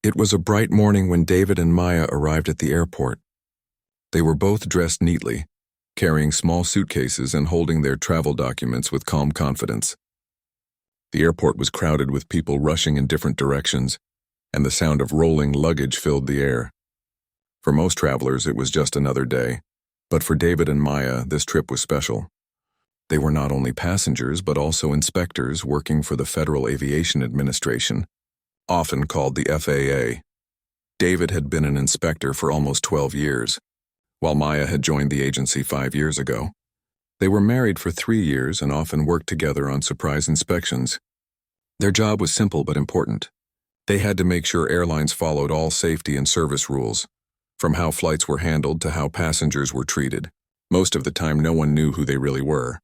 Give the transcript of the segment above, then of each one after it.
It was a bright morning when David and Maya arrived at the airport. They were both dressed neatly, carrying small suitcases and holding their travel documents with calm confidence. The airport was crowded with people rushing in different directions, and the sound of rolling luggage filled the air. For most travelers, it was just another day, but for David and Maya, this trip was special. They were not only passengers, but also inspectors working for the Federal Aviation Administration, often called the FAA. David had been an inspector for almost 12 years, while Maya had joined the agency 5 years ago. They were married for 3 years and often worked together on surprise inspections. Their job was simple but important. They had to make sure airlines followed all safety and service rules, from how flights were handled to how passengers were treated. Most of the time, no one knew who they really were.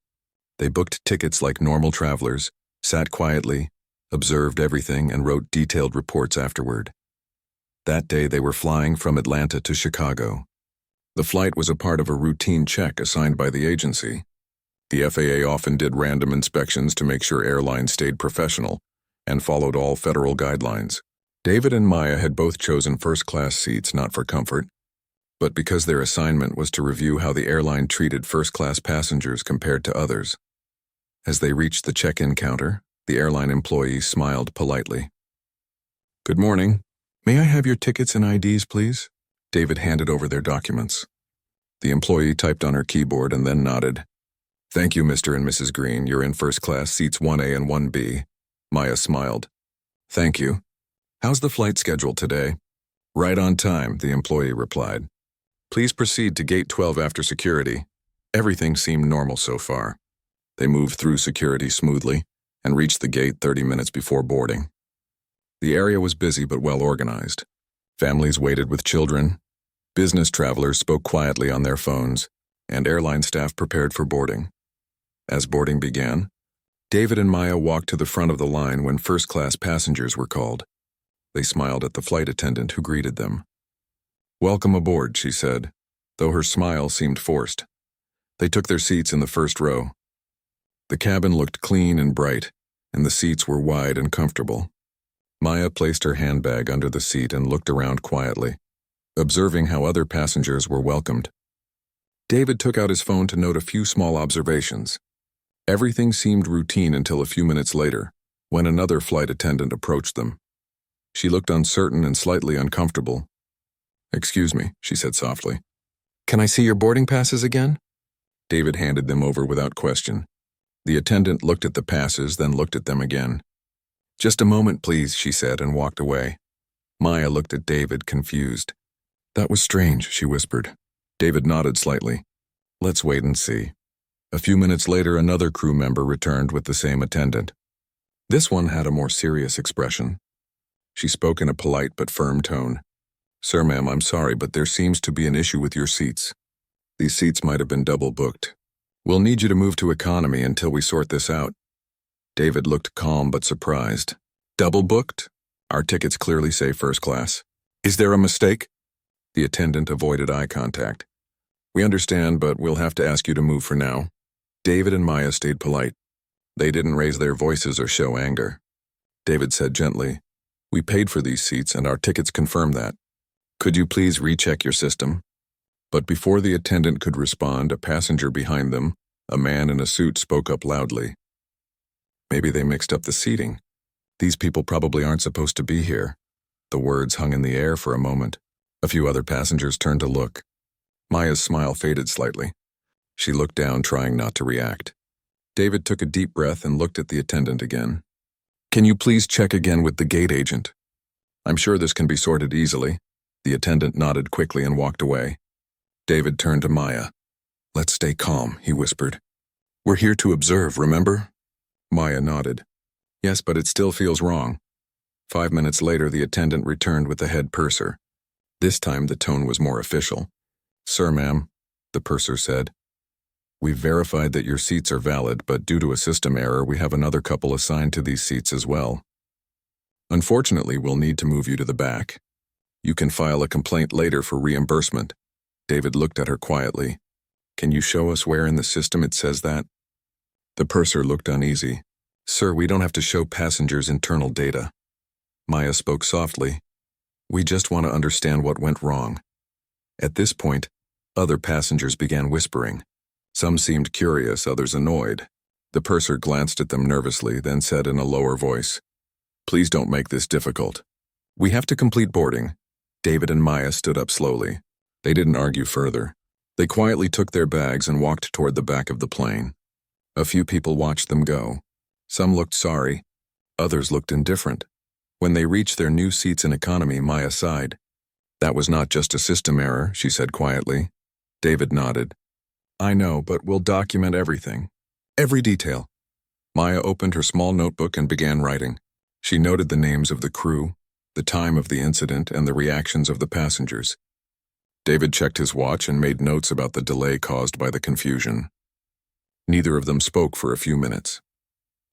They booked tickets like normal travelers, sat quietly, observed everything, and wrote detailed reports afterward. That day, they were flying from Atlanta to Chicago. The flight was a part of a routine check assigned by the agency. The FAA often did random inspections to make sure airlines stayed professional and followed all federal guidelines. David and Maya had both chosen first-class seats not for comfort, but because their assignment was to review how the airline treated first-class passengers compared to others. As they reached the check-in counter, the airline employee smiled politely. "Good morning. May I have your tickets and IDs, please?" David handed over their documents. The employee typed on her keyboard and then nodded. "Thank you, Mr. and Mrs. Green. You're in first class, seats 1A and 1B. Maya smiled. "Thank you. How's the flight schedule today?" "Right on time," the employee replied. "Please proceed to gate 12 after security." Everything seemed normal so far. They moved through security smoothly and reached the gate 30 minutes before boarding. The area was busy but well organized. Families waited with children, business travelers spoke quietly on their phones, and airline staff prepared for boarding. As boarding began, David and Maya walked to the front of the line when first-class passengers were called. They smiled at the flight attendant who greeted them. "Welcome aboard," she said, though her smile seemed forced. They took their seats in the first row. The cabin looked clean and bright, and the seats were wide and comfortable. Maya placed her handbag under the seat and looked around quietly, observing how other passengers were welcomed. David took out his phone to note a few small observations. Everything seemed routine until a few minutes later, when another flight attendant approached them. She looked uncertain and slightly uncomfortable. "Excuse me," she said softly. "Can I see your boarding passes again?" David handed them over without question. The attendant looked at the passes, then looked at them again. "Just a moment, please," she said, and walked away. Maya looked at David, confused. "That was strange," she whispered. David nodded slightly. "Let's wait and see." A few minutes later, another crew member returned with the same attendant. This one had a more serious expression. She spoke in a polite but firm tone. "Sir, ma'am, I'm sorry, but there seems to be an issue with your seats. These seats might have been double booked. We'll need you to move to economy until we sort this out." David looked calm but surprised. "Double booked? Our tickets clearly say first class. Is there a mistake?" The attendant avoided eye contact. "We understand, but we'll have to ask you to move for now." David and Maya stayed polite. They didn't raise their voices or show anger. David said gently, "We paid for these seats and our tickets confirm that. Could you please recheck your system?" But before the attendant could respond, a passenger behind them, a man in a suit, spoke up loudly. "Maybe they mixed up the seating. These people probably aren't supposed to be here." The words hung in the air for a moment. A few other passengers turned to look. Maya's smile faded slightly. She looked down, trying not to react. David took a deep breath and looked at the attendant again. "Can you please check again with the gate agent? I'm sure this can be sorted easily." The attendant nodded quickly and walked away. David turned to Maya. "Let's stay calm," he whispered. "We're here to observe, remember?" Maya nodded. "Yes, but it still feels wrong." 5 minutes later, the attendant returned with the head purser. This time, the tone was more official. "Sir, ma'am," the purser said, "we've verified that your seats are valid, but due to a system error, we have another couple assigned to these seats as well. Unfortunately, we'll need to move you to the back. You can file a complaint later for reimbursement." David looked at her quietly. "Can you show us where in the system it says that?" The purser looked uneasy. "Sir, we don't have to show passengers internal data." Maya spoke softly. We just want to understand what went wrong." At this point, other passengers began whispering. Some seemed curious, others annoyed. The purser glanced at them nervously, then said in a lower voice, "Please don't make this difficult. We have to complete boarding." David and Maya stood up slowly. They didn't argue further. They quietly took their bags and walked toward the back of the plane. A few people watched them go. Some looked sorry. Others looked indifferent. When they reached their new seats in economy, Maya sighed. "That was not just a system error," she said quietly. David nodded. "I know, but we'll document everything. Every detail." Maya opened her small notebook and began writing. She noted the names of the crew, the time of the incident, and the reactions of the passengers. David checked his watch and made notes about the delay caused by the confusion. Neither of them spoke for a few minutes.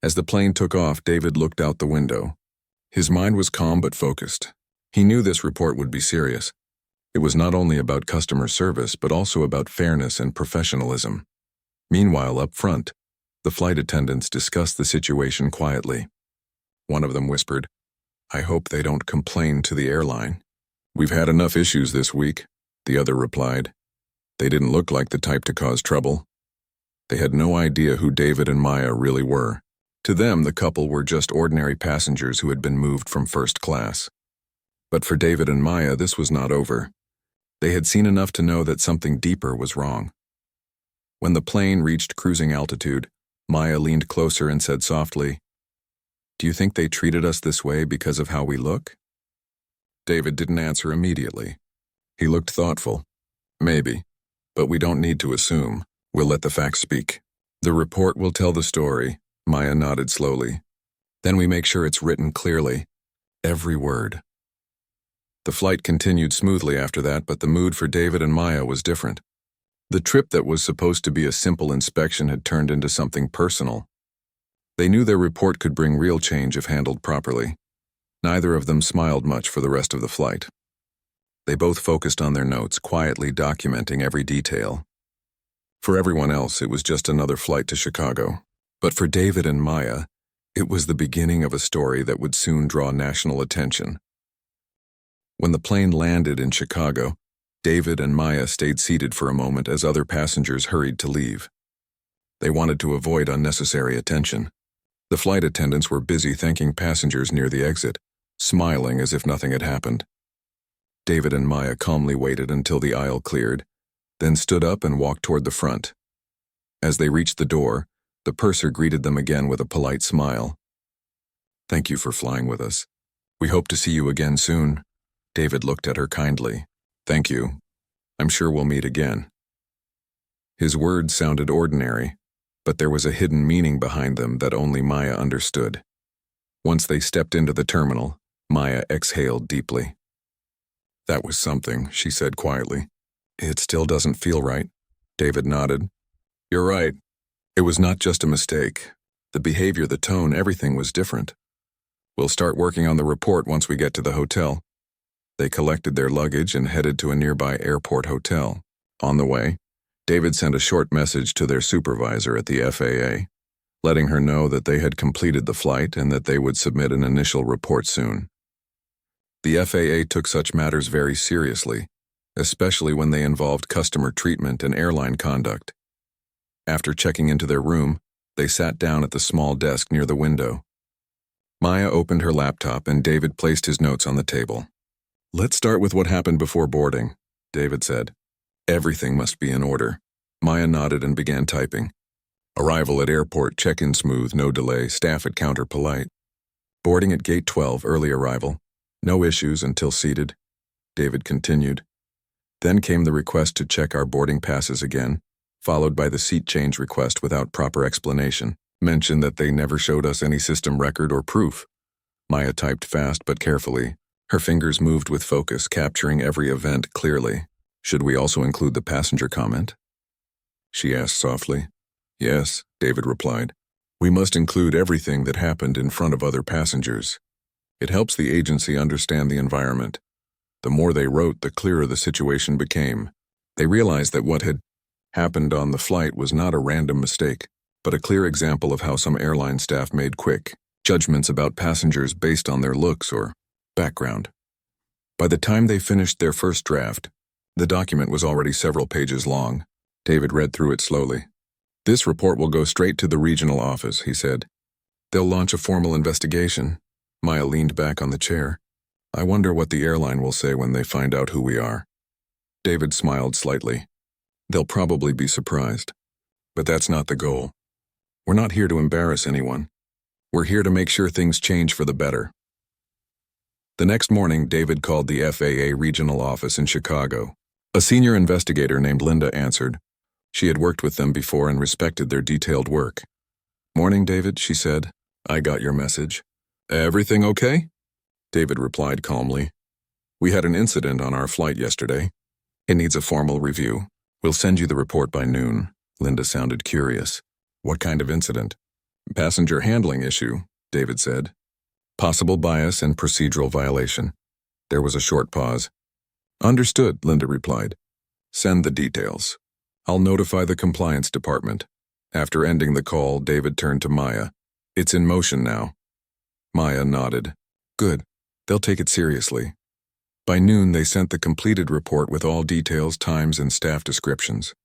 As the plane took off, David looked out the window. His mind was calm but focused. He knew this report would be serious. It was not only about customer service, but also about fairness and professionalism. Meanwhile, up front, the flight attendants discussed the situation quietly. One of them whispered, "I hope they don't complain to the airline. We've had enough issues this week." The other replied, "They didn't look like the type to cause trouble." They had no idea who David and Maya really were. To them, the couple were just ordinary passengers who had been moved from first class. But for David and Maya, this was not over. They had seen enough to know that something deeper was wrong. When the plane reached cruising altitude, Maya leaned closer and said softly, "Do you think they treated us this way because of how we look?" David didn't answer immediately. He looked thoughtful. "Maybe, but we don't need to assume. We'll let the facts speak. The report will tell the story." Maya nodded slowly. "Then we make sure it's written clearly. Every word." The flight continued smoothly after that, but the mood for David and Maya was different. The trip that was supposed to be a simple inspection had turned into something personal. They knew their report could bring real change if handled properly. Neither of them smiled much for the rest of the flight. They both focused on their notes, quietly documenting every detail. For everyone else, it was just another flight to Chicago. But for David and Maya, it was the beginning of a story that would soon draw national attention. When the plane landed in Chicago, David and Maya stayed seated for a moment as other passengers hurried to leave. They wanted to avoid unnecessary attention. The flight attendants were busy thanking passengers near the exit, smiling as if nothing had happened. David and Maya calmly waited until the aisle cleared, then stood up and walked toward the front. As they reached the door, the purser greeted them again with a polite smile. "Thank you for flying with us. We hope to see you again soon." David looked at her kindly. "Thank you. I'm sure we'll meet again." His words sounded ordinary, but there was a hidden meaning behind them that only Maya understood. Once they stepped into the terminal, Maya exhaled deeply. "That was something," she said quietly. "It still doesn't feel right." David nodded. "You're right. It was not just a mistake. The behavior, the tone, everything was different. We'll start working on the report once we get to the hotel." They collected their luggage and headed to a nearby airport hotel. On the way, David sent a short message to their supervisor at the FAA, letting her know that they had completed the flight and that they would submit an initial report soon. The FAA took such matters very seriously, especially when they involved customer treatment and airline conduct. After checking into their room, they sat down at the small desk near the window. Maya opened her laptop and David placed his notes on the table. "Let's start with what happened before boarding," David said. "Everything must be in order." Maya nodded and began typing. "Arrival at airport, check-in smooth, no delay, staff at counter polite. Boarding at gate 12, early arrival. No issues until seated." David continued. Then came the request to check our boarding passes again, followed by the seat change request without proper explanation. Mentioned that they never showed us any system record or proof. Maya typed fast but carefully. Her fingers moved with focus, capturing every event clearly. "Should we also include the passenger comment?" she asked softly. "Yes," David replied. "We must include everything that happened in front of other passengers. It helps the agency understand the environment. The more they wrote, the clearer the situation became. They realized that what had happened on the flight was not a random mistake, but a clear example of how some airline staff made quick judgments about passengers based on their looks or background. By the time they finished their first draft, the document was already several pages long. David read through it slowly. "This report will go straight to the regional office," he said. "They'll launch a formal investigation." Maya leaned back on the chair. "I wonder what the airline will say when they find out who we are." David smiled slightly. "They'll probably be surprised. But that's not the goal. We're not here to embarrass anyone. We're here to make sure things change for the better." The next morning, David called the FAA regional office in Chicago. A senior investigator named Linda answered. She had worked with them before and respected their detailed work. "Morning, David," she said. "I got your message." "Everything okay?" David replied calmly. "We had an incident on our flight yesterday. It needs a formal review. We'll send you the report by noon." Linda sounded curious. "What kind of incident?" "Passenger handling issue," David said. "Possible bias and procedural violation." There was a short pause. "Understood," Linda replied. "Send the details. I'll notify the compliance department." After ending the call, David turned to Maya. "It's in motion now." Maya nodded. "Good. They'll take it seriously." By noon, they sent the completed report with all details, times, and staff descriptions.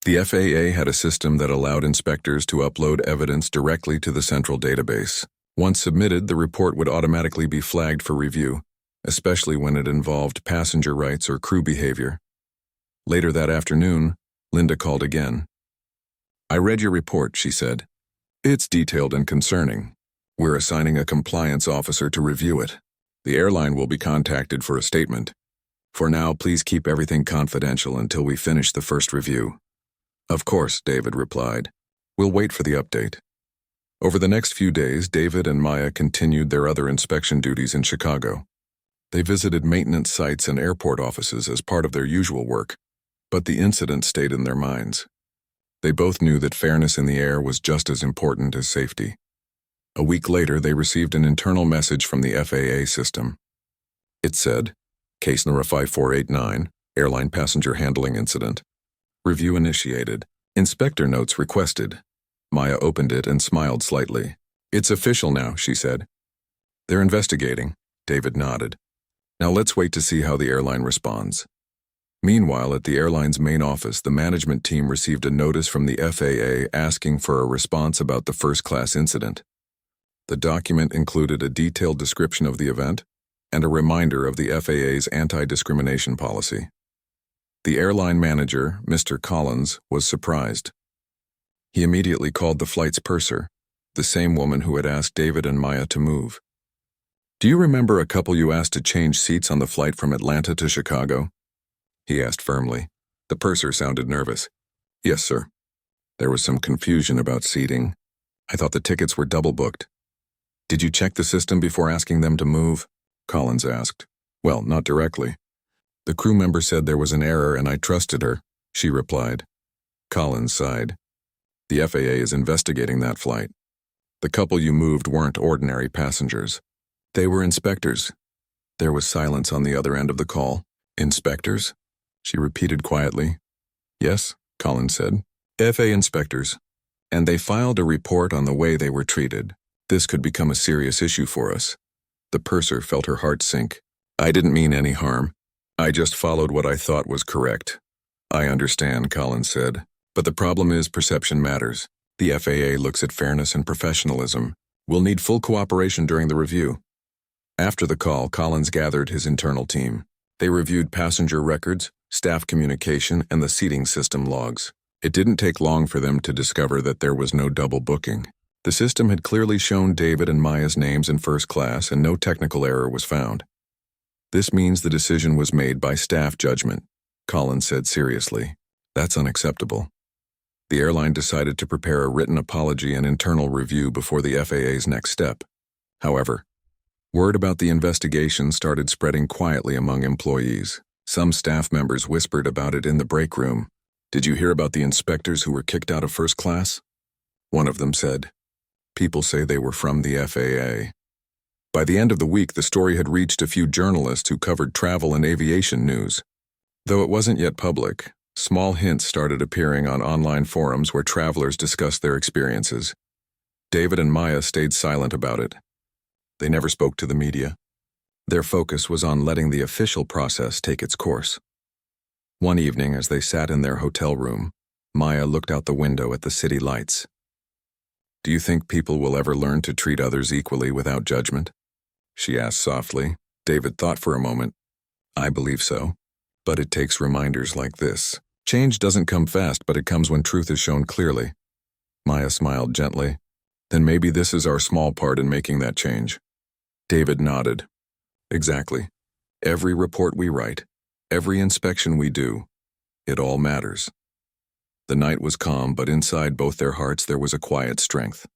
The FAA had a system that allowed inspectors to upload evidence directly to the central database. Once submitted, the report would automatically be flagged for review, especially when it involved passenger rights or crew behavior. Later that afternoon, Linda called again. "I read your report," she said. "It's detailed and concerning. We're assigning a compliance officer to review it. The airline will be contacted for a statement. For now, please keep everything confidential until we finish the first review." "Of course," David replied. "We'll wait for the update." Over the next few days, David and Maya continued their other inspection duties in Chicago. They visited maintenance sites and airport offices as part of their usual work, but the incident stayed in their minds. They both knew that fairness in the air was just as important as safety. A week later, they received an internal message from the FAA system. It said, "Case number 5489, airline passenger handling incident. Review initiated. Inspector notes requested." Maya opened it and smiled slightly. "It's official now," she said. "They're investigating." David nodded. "Now let's wait to see how the airline responds." Meanwhile, at the airline's main office, the management team received a notice from the FAA asking for a response about the first-class incident. The document included a detailed description of the event and a reminder of the FAA's anti-discrimination policy. The airline manager, Mr. Collins, was surprised. He immediately called the flight's purser, the same woman who had asked David and Maya to move. "Do you remember a couple you asked to change seats on the flight from Atlanta to Chicago?" he asked firmly. The purser sounded nervous. "Yes, sir. There was some confusion about seating. I thought the tickets were double booked." "Did you check the system before asking them to move?" Collins asked. "Well, not directly. The crew member said there was an error and I trusted her," she replied. Collins sighed. "The FAA is investigating that flight. The couple you moved weren't ordinary passengers. They were inspectors." There was silence on the other end of the call. "Inspectors?" she repeated quietly. "Yes," Collins said. "FAA inspectors. And they filed a report on the way they were treated. This could become a serious issue for us." The purser felt her heart sink. "I didn't mean any harm. I just followed what I thought was correct." "I understand," Collins said. "But the problem is perception matters. The FAA looks at fairness and professionalism. We'll need full cooperation during the review." After the call, Collins gathered his internal team. They reviewed passenger records, staff communication, and the seating system logs. It didn't take long for them to discover that there was no double booking. The system had clearly shown David and Maya's names in first class and no technical error was found. "This means the decision was made by staff judgment," Collins said seriously. "That's unacceptable." The airline decided to prepare a written apology and internal review before the FAA's next step. However, word about the investigation started spreading quietly among employees. Some staff members whispered about it in the break room. "Did you hear about the inspectors who were kicked out of first class?" One of them said. "People say they were from the FAA." By the end of the week, the story had reached a few journalists who covered travel and aviation news. Though it wasn't yet public, small hints started appearing on online forums where travelers discussed their experiences. David and Maya stayed silent about it. They never spoke to the media. Their focus was on letting the official process take its course. One evening, as they sat in their hotel room, Maya looked out the window at the city lights. "Do you think people will ever learn to treat others equally without judgment?" she asked softly. David thought for a moment. "I believe so. But it takes reminders like this. Change doesn't come fast, but it comes when truth is shown clearly." Maya smiled gently. "Then maybe this is our small part in making that change." David nodded. "Exactly. Every report we write, every inspection we do, it all matters." The night was calm, but inside both their hearts there was a quiet strength.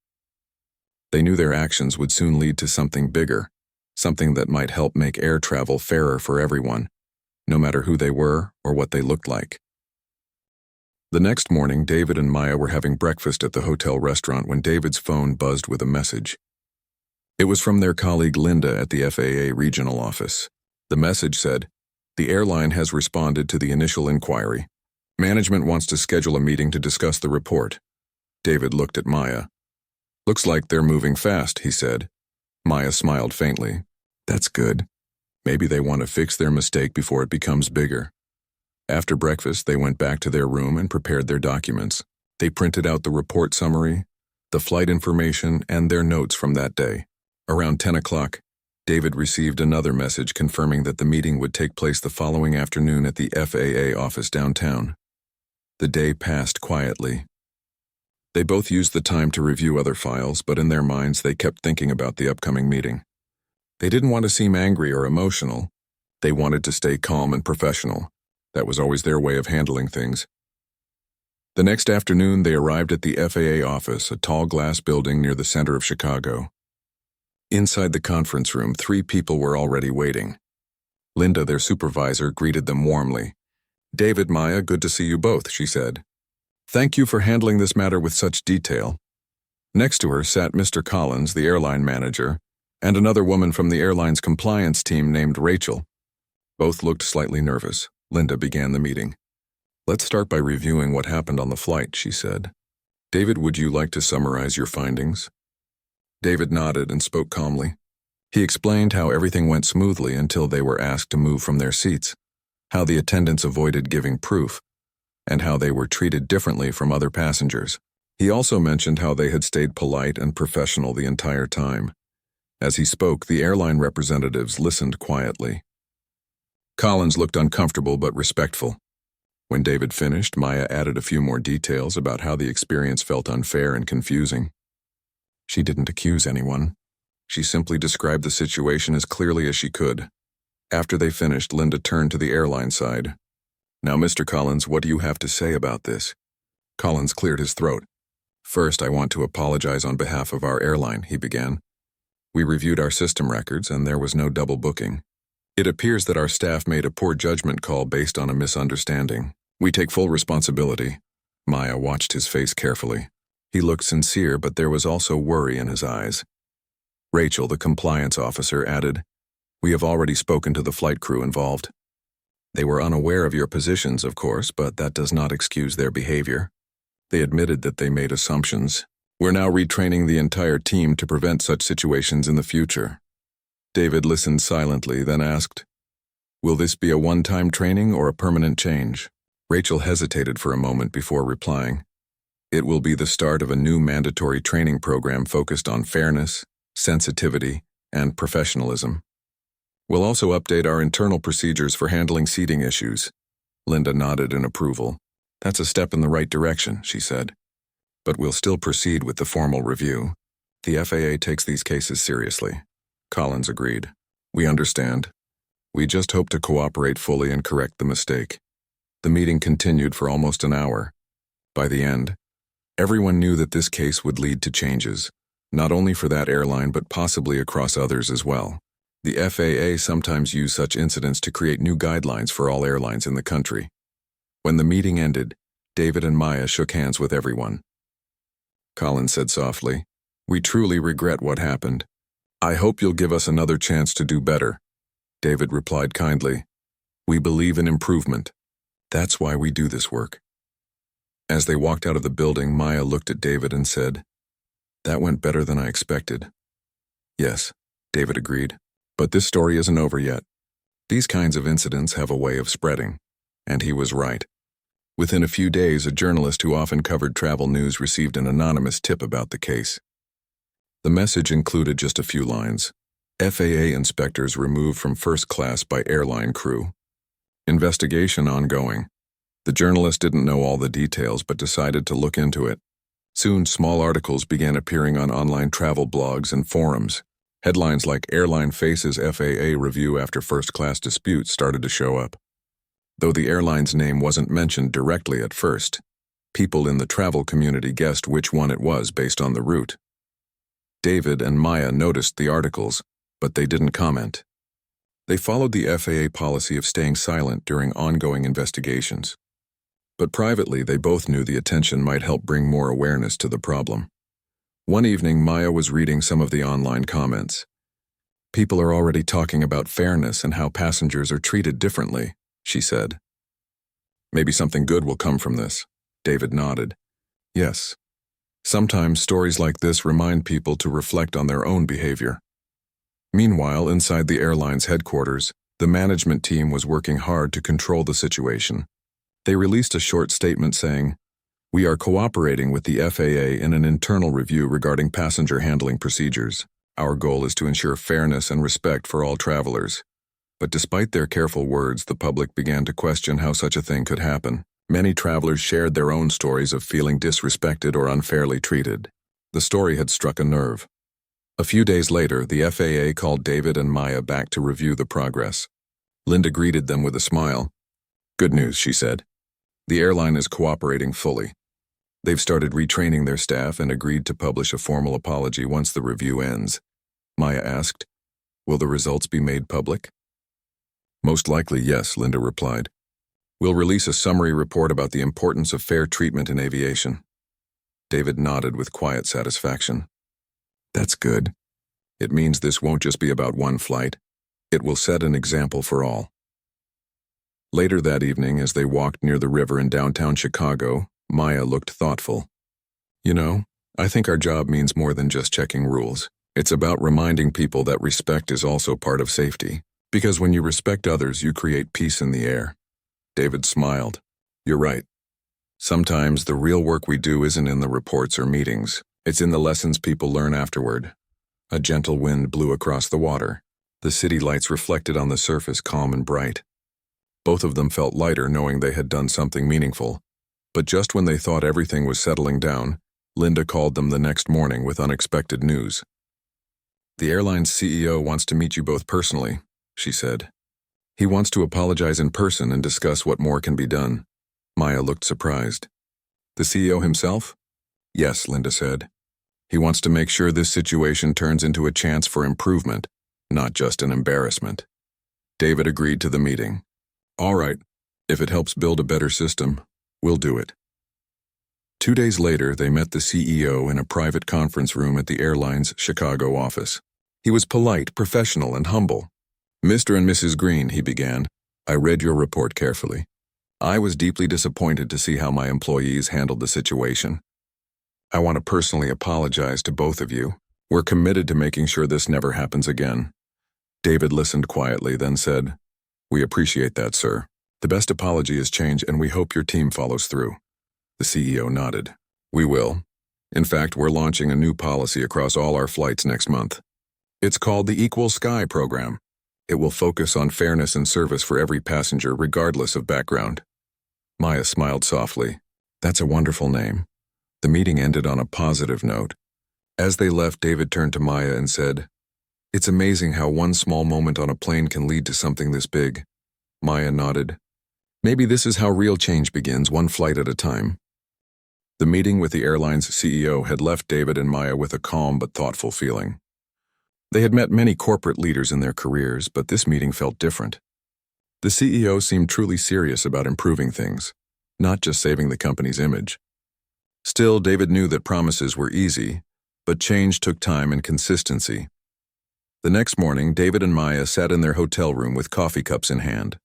They knew their actions would soon lead to something bigger, something that might help make air travel fairer for everyone, no matter who they were or what they looked like. The next morning, David and Maya were having breakfast at the hotel restaurant when David's phone buzzed with a message. It was from their colleague Linda at the FAA regional office. The message said, "The airline has responded to the initial inquiry. Management wants to schedule a meeting to discuss the report." David looked at Maya. "Looks like they're moving fast," he said. Maya smiled faintly. "That's good. Maybe they want to fix their mistake before it becomes bigger." After breakfast, they went back to their room and prepared their documents. They printed out the report summary, the flight information, and their notes from that day. Around 10 o'clock, David received another message confirming that the meeting would take place the following afternoon at the FAA office downtown. The day passed quietly. They both used the time to review other files, but in their minds they kept thinking about the upcoming meeting. They didn't want to seem angry or emotional. They wanted to stay calm and professional. That was always their way of handling things. The next afternoon, they arrived at the FAA office, a tall glass building near the center of Chicago. Inside the conference room, 3 people were already waiting. Linda, their supervisor, greeted them warmly. "David, Maya, good to see you both," she said. "Thank you for handling this matter with such detail." Next to her sat Mr. Collins, the airline manager, and another woman from the airline's compliance team named Rachel. Both looked slightly nervous. Linda began the meeting. "Let's start by reviewing what happened on the flight," she said. "David, would you like to summarize your findings?" David nodded and spoke calmly. He explained how everything went smoothly until they were asked to move from their seats, how the attendants avoided giving proof, and how they were treated differently from other passengers. He also mentioned how they had stayed polite and professional the entire time. As he spoke, the airline representatives listened quietly. Collins looked uncomfortable but respectful. When David finished, Maya added a few more details about how the experience felt unfair and confusing. She didn't accuse anyone. She simply described the situation as clearly as she could. After they finished, Linda turned to the airline side. "Now, Mr. Collins, what do you have to say about this?" Collins cleared his throat. "First, I want to apologize on behalf of our airline," he began. "We reviewed our system records, and there was no double booking. It appears that our staff made a poor judgment call based on a misunderstanding. We take full responsibility." Maya watched his face carefully. He looked sincere, but there was also worry in his eyes. Rachel, the compliance officer, added, "We have already spoken to the flight crew involved. They were unaware of your positions, of course, but that does not excuse their behavior. They admitted that they made assumptions. We're now retraining the entire team to prevent such situations in the future." David listened silently, then asked, "Will this be a one-time training or a permanent change?" Rachel hesitated for a moment before replying. "It will be the start of a new mandatory training program focused on fairness, sensitivity, and professionalism. We'll also update our internal procedures for handling seating issues." Linda nodded in approval. "That's a step in the right direction," she said. "But we'll still proceed with the formal review. The FAA takes these cases seriously." Collins agreed. "We understand. We just hope to cooperate fully and correct the mistake." The meeting continued for almost an hour. By the end, everyone knew that this case would lead to changes, not only for that airline but possibly across others as well. The FAA sometimes use such incidents to create new guidelines for all airlines in the country. When the meeting ended, David and Maya shook hands with everyone. Collins said softly, "We truly regret what happened. I hope you'll give us another chance to do better." David replied kindly, "We believe in improvement. That's why we do this work." As they walked out of the building, Maya looked at David and said, "That went better than I expected." "Yes," David agreed. But this story isn't over yet. These kinds of incidents have a way of spreading. And he was right. Within a few days, a journalist who often covered travel news received an anonymous tip about the case. The message included just a few lines. FAA inspectors removed from first class by airline crew. Investigation ongoing. The journalist didn't know all the details but decided to look into it. Soon, small articles began appearing on online travel blogs and forums. Headlines like "Airline Faces FAA Review After First Class Dispute" started to show up. Though the airline's name wasn't mentioned directly at first, people in the travel community guessed which one it was based on the route. David and Maya noticed the articles, but they didn't comment. They followed the FAA policy of staying silent during ongoing investigations. But privately, they both knew the attention might help bring more awareness to the problem. One evening, Maya was reading some of the online comments. "People are already talking about fairness and how passengers are treated differently," she said. "Maybe something good will come from this." David nodded. "Yes. Sometimes stories like this remind people to reflect on their own behavior." Meanwhile, inside the airline's headquarters, the management team was working hard to control the situation. They released a short statement saying, "We are cooperating with the FAA in an internal review regarding passenger handling procedures. Our goal is to ensure fairness and respect for all travelers." But despite their careful words, the public began to question how such a thing could happen. Many travelers shared their own stories of feeling disrespected or unfairly treated. The story had struck a nerve. A few days later, the FAA called David and Maya back to review the progress. Linda greeted them with a smile. "Good news," she said. "The airline is cooperating fully. They've started retraining their staff and agreed to publish a formal apology once the review ends." Maya asked, "Will the results be made public?" "Most likely, yes," Linda replied. "We'll release a summary report about the importance of fair treatment in aviation." David nodded with quiet satisfaction. "That's good. It means this won't just be about one flight. It will set an example for all." Later that evening, as they walked near the river in downtown Chicago, Maya looked thoughtful. "You know, I think our job means more than just checking rules. It's about reminding people that respect is also part of safety. Because when you respect others, you create peace in the air." David smiled. "You're right. Sometimes the real work we do isn't in the reports or meetings. It's in the lessons people learn afterward." A gentle wind blew across the water. The city lights reflected on the surface, calm and bright. Both of them felt lighter knowing they had done something meaningful. But just when they thought everything was settling down, Linda called them the next morning with unexpected news. "The airline's CEO wants to meet you both personally," she said. "He wants to apologize in person and discuss what more can be done." Maya looked surprised. "The CEO himself?" "Yes," Linda said. "He wants to make sure this situation turns into a chance for improvement, not just an embarrassment." David agreed to the meeting. "All right, if it helps build a better system, we'll do it." 2 days later, they met the CEO in a private conference room at the airline's Chicago office. He was polite, professional, and humble. "Mr. and Mrs. Green," he began, "I read your report carefully. I was deeply disappointed to see how my employees handled the situation. I want to personally apologize to both of you. We're committed to making sure this never happens again." David listened quietly, then said, "We appreciate that, sir. The best apology is change, and we hope your team follows through." The CEO nodded. "We will. In fact, we're launching a new policy across all our flights next month. It's called the Equal Sky Program. It will focus on fairness and service for every passenger, regardless of background." Maya smiled softly. "That's a wonderful name." The meeting ended on a positive note. As they left, David turned to Maya and said, "It's amazing how one small moment on a plane can lead to something this big." Maya nodded. "Maybe this is how real change begins, one flight at a time." The meeting with the airline's CEO had left David and Maya with a calm but thoughtful feeling. They had met many corporate leaders in their careers, but this meeting felt different. The CEO seemed truly serious about improving things, not just saving the company's image. Still, David knew that promises were easy, but change took time and consistency. The next morning, David and Maya sat in their hotel room with coffee cups in hand.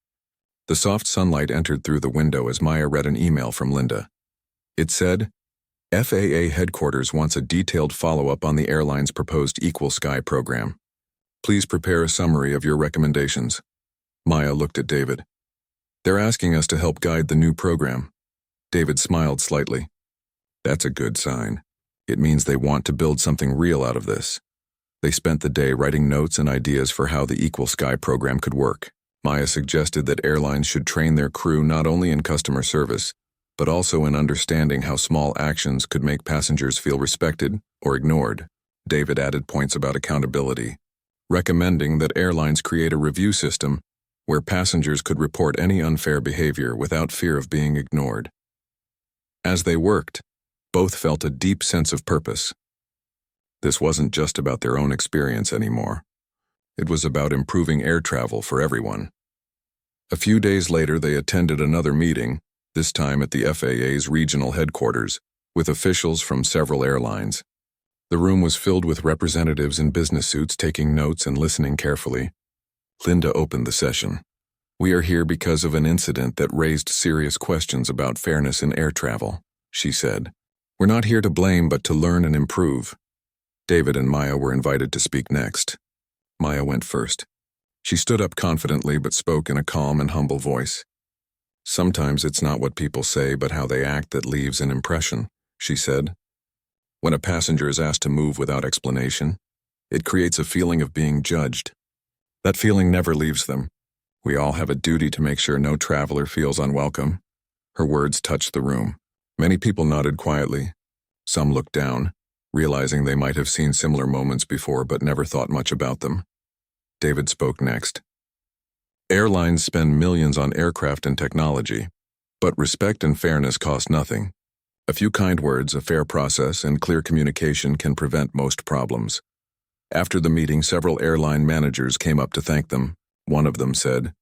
The soft sunlight entered through the window as Maya read an email from Linda. It said, "FAA headquarters wants a detailed follow-up on the airline's proposed Equal Sky program. Please prepare a summary of your recommendations. Maya looked at David. They're asking us to help guide the new program. David smiled slightly. That's a good sign. It means they want to build something real out of this. They spent the day writing notes and ideas for how the Equal Sky program could work. Maya suggested that airlines should train their crew not only in customer service, but also in understanding how small actions could make passengers feel respected or ignored. David added points about accountability, recommending that airlines create a review system where passengers could report any unfair behavior without fear of being ignored. As they worked, both felt a deep sense of purpose. This wasn't just about their own experience anymore. It was about improving air travel for everyone. A few days later, they attended another meeting, this time at the FAA's regional headquarters, with officials from several airlines. The room was filled with representatives in business suits taking notes and listening carefully. Linda opened the session. We are here because of an incident that raised serious questions about fairness in air travel, she said. We're not here to blame but to learn and improve. David and Maya were invited to speak next. Maya went first. She stood up confidently but spoke in a calm and humble voice. Sometimes it's not what people say but how they act that leaves an impression, she said. When a passenger is asked to move without explanation, it creates a feeling of being judged. That feeling never leaves them. We all have a duty to make sure no traveler feels unwelcome. Her words touched the room. Many people nodded quietly. Some looked down, realizing they might have seen similar moments before but never thought much about them. David spoke next. Airlines spend millions on aircraft and technology, but respect and fairness cost nothing. A few kind words, a fair process, and clear communication can prevent most problems. After the meeting, several airline managers came up to thank them. One of them said,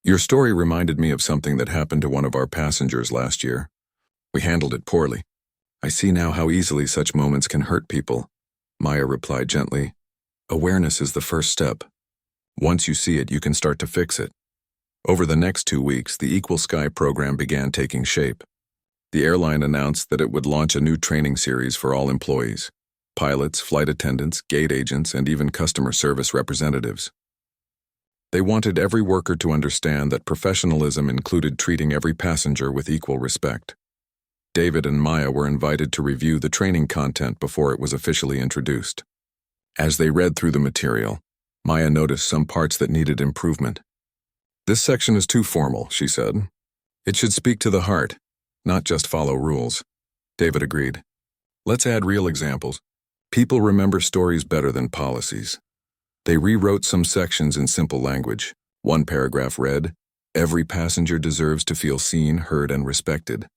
"Your story reminded me of something that happened to one of our passengers last year. We handled it poorly. I see now how easily such moments can hurt people." Maya replied gently, "Awareness is the first step. Once you see it, you can start to fix it." Over the next 2 weeks, the Equal Sky program began taking shape. The airline announced that it would launch a new training series for all employees: pilots, flight attendants, gate agents, and even customer service representatives. They wanted every worker to understand that professionalism included treating every passenger with equal respect. David and Maya were invited to review the training content before it was officially introduced. As they read through the material, Maya noticed some parts that needed improvement. "This section is too formal," she said. "It should speak to the heart, not just follow rules." David agreed. "Let's add real examples. People remember stories better than policies." They rewrote some sections in simple language. One paragraph read, "Every passenger deserves to feel seen, heard, and respected.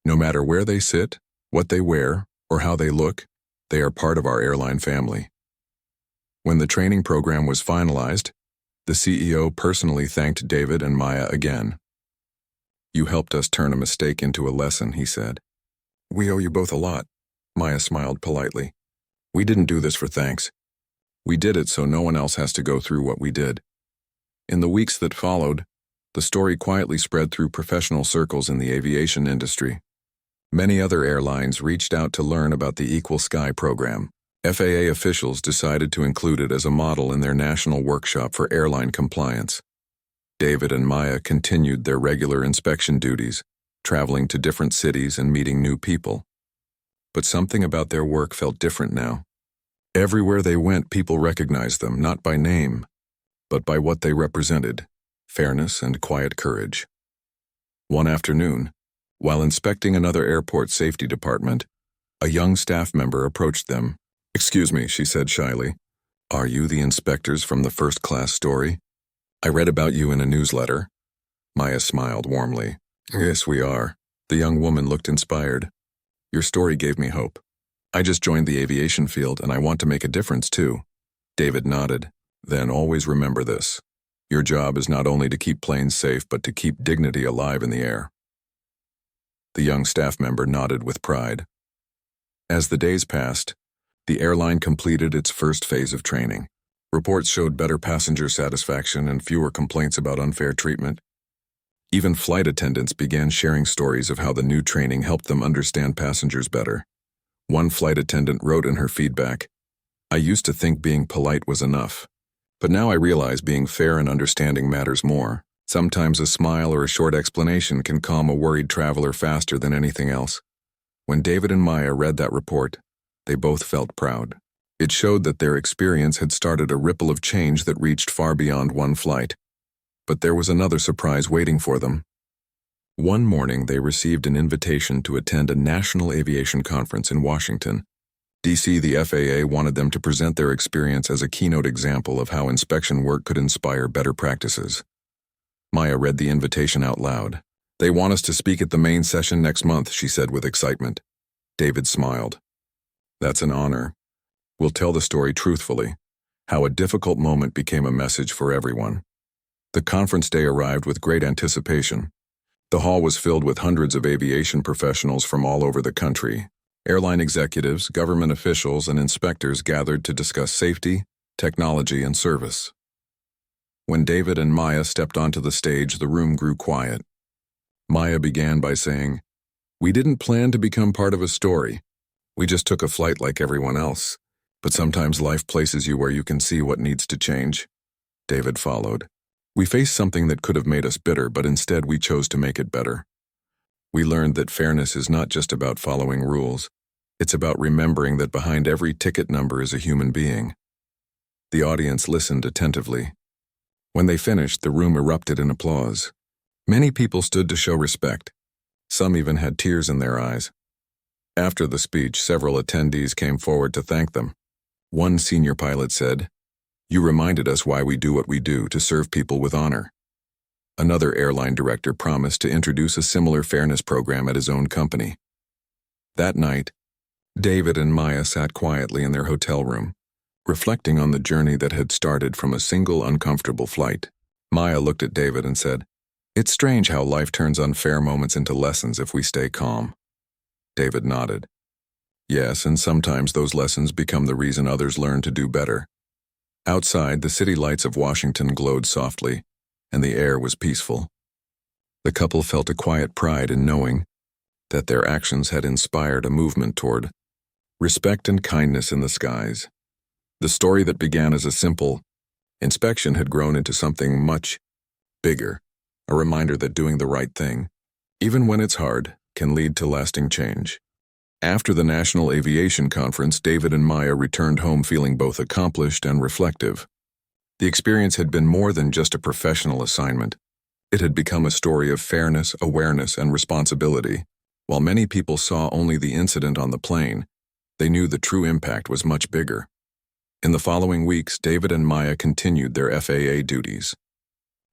No matter where they sit, what they wear, or how they look, they are part of our airline family." When the training program was finalized, the CEO personally thanked David and Maya again. "You helped us turn a mistake into a lesson," he said. "We owe you both a lot." Maya smiled politely. "We didn't do this for thanks. We did it so no one else has to go through what we did." In the weeks that followed, the story quietly spread through professional circles in the aviation industry. Many other airlines reached out to learn about the Equal Sky program. FAA officials decided to include it as a model in their national workshop for airline compliance. David and Maya continued their regular inspection duties, traveling to different cities and meeting new people. But something about their work felt different now. Everywhere they went, people recognized them, not by name, but by what they represented: fairness and quiet courage. One afternoon, while inspecting another airport safety department, a young staff member approached them. "Excuse me," she said shyly. "Are you the inspectors from the first-class story? I read about you in a newsletter." Maya smiled warmly. "Yes, we are." The young woman looked inspired. "Your story gave me hope. I just joined the aviation field and I want to make a difference too." David nodded. "Then always remember this. Your job is not only to keep planes safe but to keep dignity alive in the air." The young staff member nodded with pride. As the days passed, the airline completed its first phase of training. Reports showed better passenger satisfaction and fewer complaints about unfair treatment. Even flight attendants began sharing stories of how the new training helped them understand passengers better. One flight attendant wrote in her feedback, "I used to think being polite was enough. But now I realize being fair and understanding matters more. Sometimes a smile or a short explanation can calm a worried traveler faster than anything else. When David and Maya read that report, they both felt proud. It showed that their experience had started a ripple of change that reached far beyond one flight. But there was another surprise waiting for them. One morning, they received an invitation to attend a national aviation conference in Washington, D.C. The FAA wanted them to present their experience as a keynote example of how inspection work could inspire better practices. Maya read the invitation out loud. "They want us to speak at the main session next month," she said with excitement. David smiled. "That's an honor. We'll tell the story truthfully, how a difficult moment became a message for everyone." The conference day arrived with great anticipation. The hall was filled with hundreds of aviation professionals from all over the country. Airline executives, government officials, and inspectors gathered to discuss safety, technology, and service. When David and Maya stepped onto the stage, the room grew quiet. Maya began by saying, "We didn't plan to become part of a story. We just took a flight like everyone else. But sometimes life places you where you can see what needs to change." David followed. "We faced something that could have made us bitter, but instead we chose to make it better. We learned that fairness is not just about following rules. It's about remembering that behind every ticket number is a human being." The audience listened attentively. When they finished, the room erupted in applause. Many people stood to show respect. Some even had tears in their eyes. After the speech, several attendees came forward to thank them. One senior pilot said, "You reminded us why we do what we do, to serve people with honor." Another airline director promised to introduce a similar fairness program at his own company. That night, David and Maya sat quietly in their hotel room, reflecting on the journey that had started from a single uncomfortable flight. Maya looked at David and said, "It's strange how life turns unfair moments into lessons if we stay calm." David nodded. "Yes, and sometimes those lessons become the reason others learn to do better." Outside, the city lights of Washington glowed softly, and the air was peaceful. The couple felt a quiet pride in knowing that their actions had inspired a movement toward respect and kindness in the skies. The story that began as a simple inspection had grown into something much bigger, a reminder that doing the right thing, even when it's hard, can lead to lasting change. After the National Aviation Conference, David and Maya returned home feeling both accomplished and reflective. The experience had been more than just a professional assignment. It had become a story of fairness, awareness, and responsibility. While many people saw only the incident on the plane, they knew the true impact was much bigger. In the following weeks, David and Maya continued their FAA duties.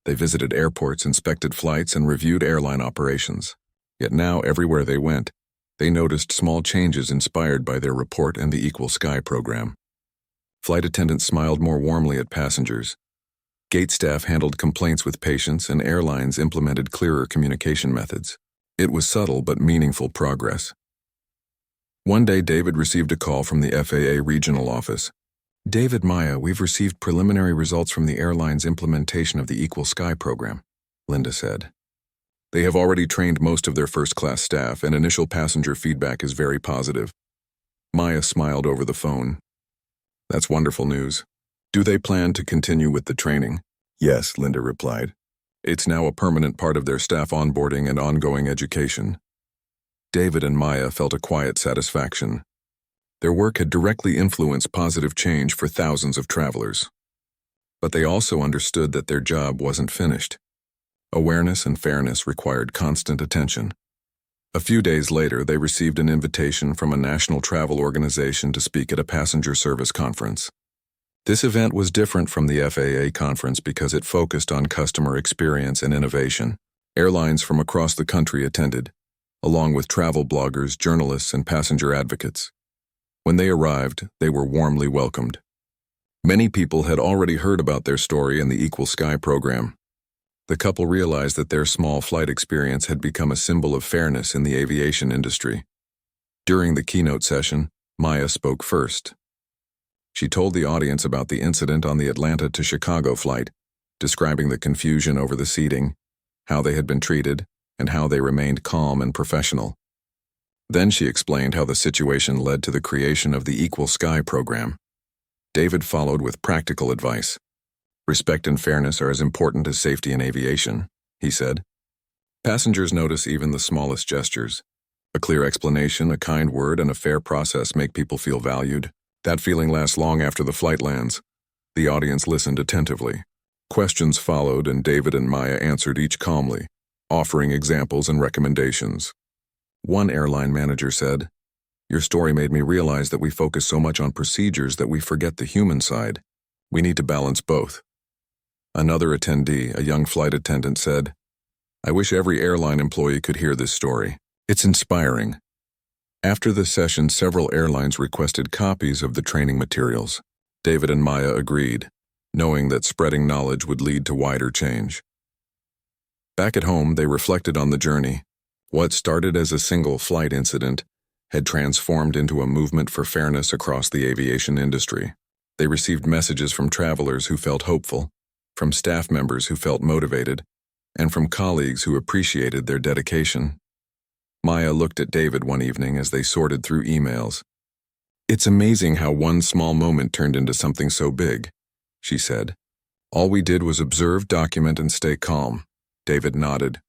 They visited airports, inspected flights, and reviewed airline operations. Yet now, everywhere they went, they noticed small changes inspired by their report and the Equal Sky program. Flight attendants smiled more warmly at passengers. Gate staff handled complaints with patience, and airlines implemented clearer communication methods. It was subtle but meaningful progress. One day, David received a call from the FAA regional office. "David, Maya, we've received preliminary results from the airline's implementation of the Equal Sky program," Linda said. "They have already trained most of their first-class staff, and initial passenger feedback is very positive." Maya smiled over the phone. "That's wonderful news. Do they plan to continue with the training?" "Yes," Linda replied. "It's now a permanent part of their staff onboarding and ongoing education." David and Maya felt a quiet satisfaction. Their work had directly influenced positive change for thousands of travelers. But they also understood that their job wasn't finished. Awareness and fairness required constant attention. A few days later, they received an invitation from a national travel organization to speak at a passenger service conference. This event was different from the FAA conference because it focused on customer experience and innovation. Airlines from across the country attended, along with travel bloggers, journalists, and passenger advocates. When they arrived, they were warmly welcomed. Many people had already heard about their story in the Equal Sky program. The couple realized that their small flight experience had become a symbol of fairness in the aviation industry. During the keynote session, Maya spoke first. She told the audience about the incident on the Atlanta to Chicago flight, describing the confusion over the seating, how they had been treated, and how they remained calm and professional. Then she explained how the situation led to the creation of the Equal Sky program. David followed with practical advice. Respect and fairness are as important as safety in aviation, he said. Passengers notice even the smallest gestures. A clear explanation, a kind word, and a fair process make people feel valued. That feeling lasts long after the flight lands. The audience listened attentively. Questions followed, and David and Maya answered each calmly, offering examples and recommendations. One airline manager said, "Your story made me realize that we focus so much on procedures that we forget the human side. We need to balance both." Another attendee, a young flight attendant, said, "I wish every airline employee could hear this story. It's inspiring." After the session, several airlines requested copies of the training materials. David and Maya agreed, knowing that spreading knowledge would lead to wider change. Back at home, they reflected on the journey. What started as a single flight incident had transformed into a movement for fairness across the aviation industry. They received messages from travelers who felt hopeful, from staff members who felt motivated, and from colleagues who appreciated their dedication. Maya looked at David one evening as they sorted through emails. "It's amazing how one small moment turned into something so big," she said. "All we did was observe, document, and stay calm." David nodded.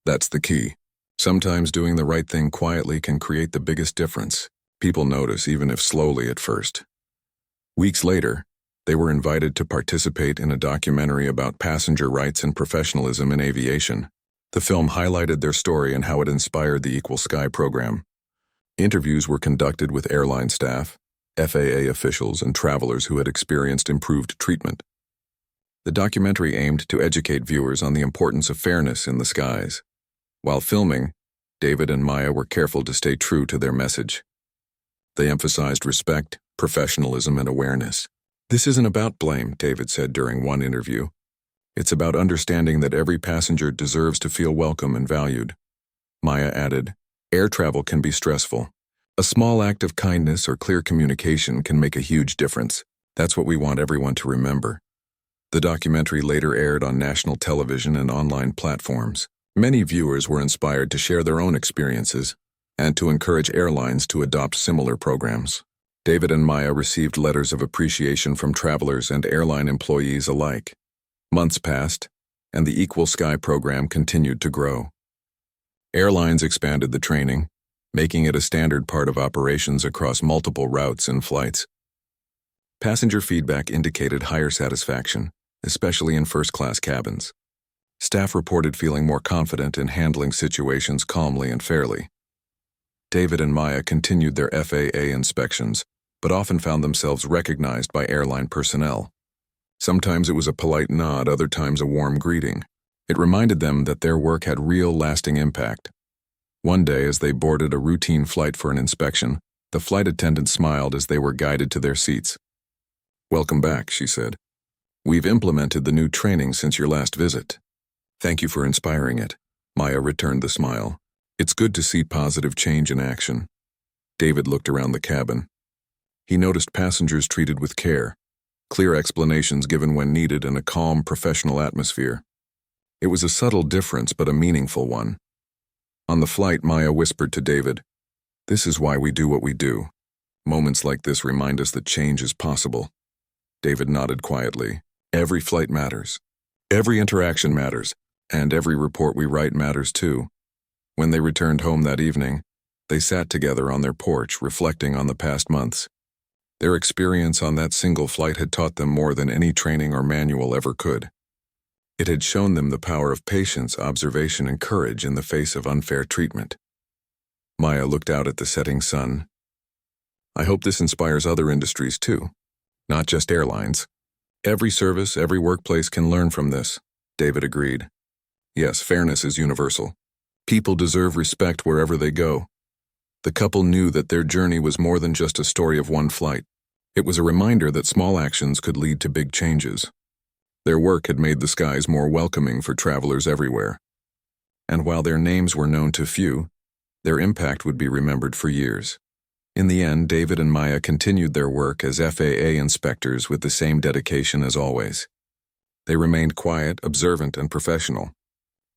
"That's the key. Sometimes doing the right thing quietly can create the biggest difference. People notice, even if slowly at first." Weeks later, they were invited to participate in a documentary about passenger rights and professionalism in aviation. The film highlighted their story and how it inspired the Equal Sky program. Interviews were conducted with airline staff, FAA officials, and travelers who had experienced improved treatment. The documentary aimed to educate viewers on the importance of fairness in the skies. While filming, David and Maya were careful to stay true to their message. They emphasized respect, professionalism, and awareness. "This isn't about blame," David said during one interview. "It's about understanding that every passenger deserves to feel welcome and valued." Maya added, "Air travel can be stressful. A small act of kindness or clear communication can make a huge difference. That's what we want everyone to remember." The documentary later aired on national television and online platforms. Many viewers were inspired to share their own experiences and to encourage airlines to adopt similar programs. David and Maya received letters of appreciation from travelers and airline employees alike. Months passed, and the Equal Sky program continued to grow. Airlines expanded the training, making it a standard part of operations across multiple routes and flights. Passenger feedback indicated higher satisfaction, especially in first-class cabins. Staff reported feeling more confident in handling situations calmly and fairly. David and Maya continued their FAA inspections, but often found themselves recognized by airline personnel. Sometimes it was a polite nod, other times a warm greeting. It reminded them that their work had real, lasting impact. One day, as they boarded a routine flight for an inspection, the flight attendant smiled as they were guided to their seats. "Welcome back," she said. "We've implemented the new training since your last visit." "Thank you for inspiring it." Maya returned the smile. "It's good to see positive change in action." David looked around the cabin. He noticed passengers treated with care, clear explanations given when needed, and a calm, professional atmosphere. It was a subtle difference, but a meaningful one. On the flight, Maya whispered to David, "This is why we do what we do. Moments like this remind us that change is possible." David nodded quietly. "Every flight matters. Every interaction matters, and every report we write matters too." When they returned home that evening, they sat together on their porch, reflecting on the past months. Their experience on that single flight had taught them more than any training or manual ever could. It had shown them the power of patience, observation, and courage in the face of unfair treatment. Maya looked out at the setting sun. "I hope this inspires other industries too, not just airlines. Every service, every workplace can learn from this," David agreed. "Yes, fairness is universal. People deserve respect wherever they go." The couple knew that their journey was more than just a story of one flight. It was a reminder that small actions could lead to big changes. Their work had made the skies more welcoming for travelers everywhere. And while their names were known to few, their impact would be remembered for years. In the end, David and Maya continued their work as FAA inspectors with the same dedication as always. They remained quiet, observant, and professional.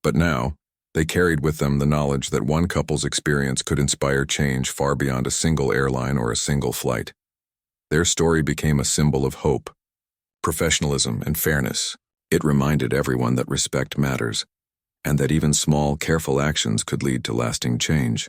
But now, they carried with them the knowledge that one couple's experience could inspire change far beyond a single airline or a single flight. Their story became a symbol of hope, professionalism, and fairness. It reminded everyone that respect matters, and that even small, careful actions could lead to lasting change.